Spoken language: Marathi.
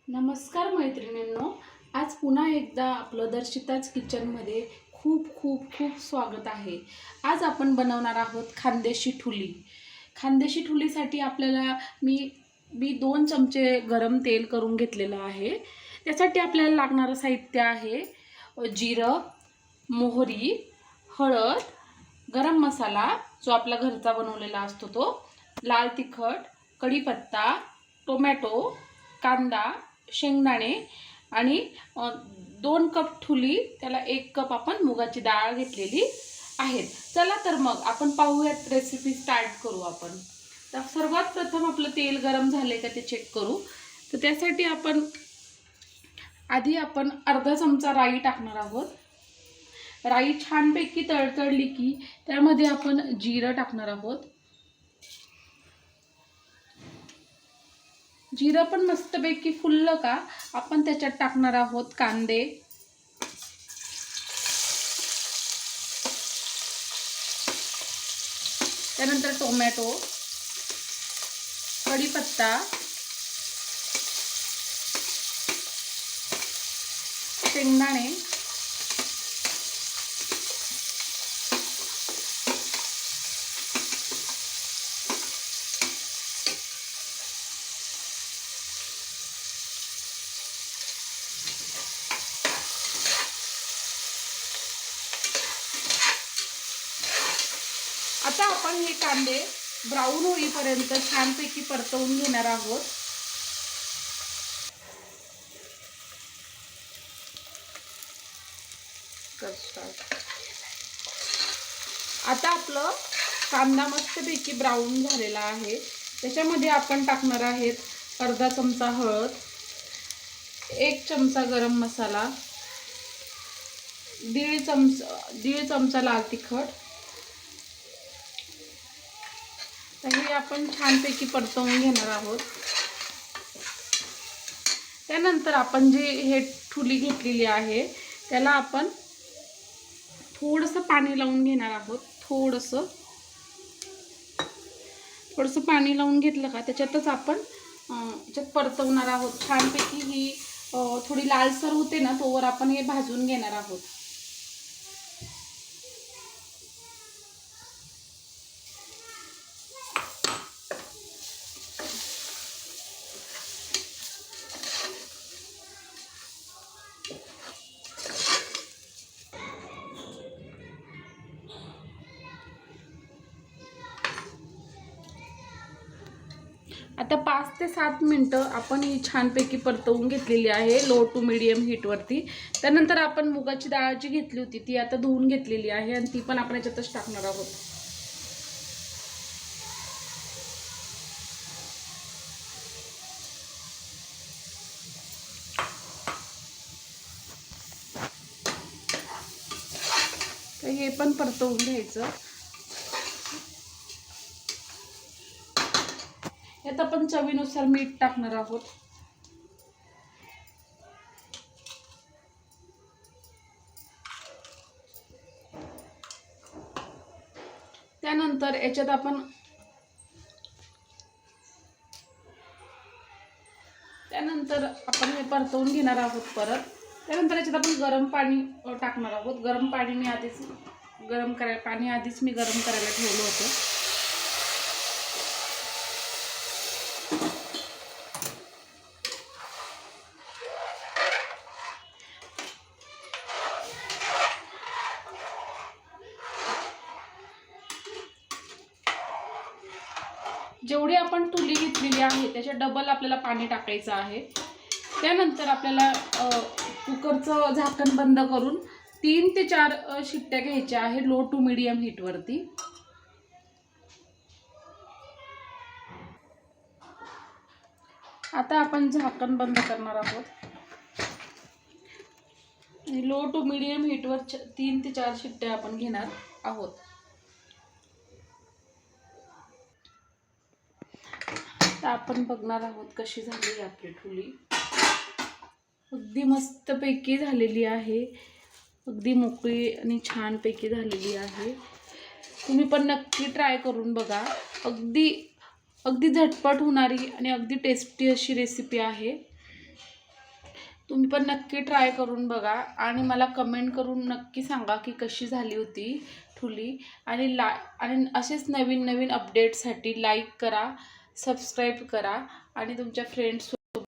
नमस्कार मैत्रिणींनो, आज पुन्हा एकदा आपलं दर्शिताच किचनमध्ये खूप खूप खूप स्वागत आहे। आज आपण बनवणार आहोत खानदेशी ठुली। खानदेशी ठुलीसाठी आपल्याला मी 2 चमचे गरम तेल करून घेतलेलं आहे। त्यासाठी आपल्याला लागणारं साहित्य आहे जिरं, मोहरी, हळद, गरम मसाला जो आपला घरचा बनवलेला असतो तो, लाल तिखट, कढीपत्ता, टोमॅटो, कांदा, शेंगदाणे आणि 2 कप ठुली, त्याला 1 कप आपण मुगाची डाळ घेतलेली आहे। चला तर मग आपण पाहूयात, रेसिपी स्टार्ट करू आपण। तर सर्वात प्रथम आपलं तेल गरम झाले का ते चेक करू। तर त्यासाठी आपण आधी अर्धा चमचा राई टाकणार आहोत। राई छानपैकी तळतळली की त्यामध्ये आपण जिरं टाकणार आहोत। जिरं पण मस्तपैकी फुललं का आपण त्याच्यात टाकणार आहोत कांदे, त्यानंतर टोमॅटो, कढीपत्ता, शेंगदाणे, आता आपण हे कांदे ब्राऊन होईपर्यंत छानपैकी परतवून घेणार आहोत। आता आपलं कांदा मस्तपैकी ब्राऊन झालेला आहे। त्याच्यामध्ये आपण टाकणार आहेत अर्धा चमचा हळद, 1 चमचा गरम मसाला, 1.5 चमचा लाल तिखट। तर हे आपण छानपैकी परतवून घेणार आहोत। त्यानंतर आपण जे हे ठुली घेतलेली आहे त्याला आपण थोडंसं पाणी लावून घेणार आहोत। थोडंसं पाणी लावून घेतलं का त्याच्यातच आपण याच्यात परतवणार आहोत। छानपैकी ही थोडी लालसर होते ना तोवर आपण हे भाजून घेणार आहोत। आता 5 ते 7 मिनिटं आपण ही छानपैकी परतवून घेतलेली आहे लो टू मीडियम हीटवरती। त्यानंतर आपण मुगाची डाळ जी घेतली होती ती आता धुवून घेतलेली आहे आणि ती पण आपण याच्यातच टाकणार आहोत। तर हे पण परतवून घ्यायचं। यात आपण चवीनुसार मीठ टाकणार आहोत। त्यानंतर याच्यात आपण हे परतवून घेणार आहोत परत। त्यानंतर याच्यात आपण गरम पाणी टाकणार आहोत। गरम पाणी मी आधीच गरम करायला ठेवलं होतं। जेवढी आपण ठुली घेतलेली आहे त्याच्या डबल आपल्याला पाणी टाकायचं आहे। त्यानंतर आपल्याला कुकरचं झाकण बंद करून 3 ते 4 शिट्ट्या घ्यायच्या आहे लो टू मीडियम हीटवरती। आता आपण झाकण बंद करणार आहोत। लो टू मीडियम हीटवर 3 ते 4 शिट्ट्या आपण घेणार आहोत। आता आपण बघणार आहोत कशी झाली आपली ठुली। अगदी मस्तपैकी झालेली आहे, अगदी मोकळी आणि छानपैकी झालेली आहे। तुम्ही पण नक्की ट्राय करून बघा। अगदी झटपट होणारी आणि अगदी टेस्टी अशी रेसिपी आहे। तुम्ही पण नक्की ट्राय करून बघा आणि मला कमेंट करून नक्की सांगा की कशी झाली होती ठुली. आणि असेच नवीन नवीन अपडेटसाठी लाईक करा, सबस्क्राईब करा आणि तुमच्या फ्रेंड्स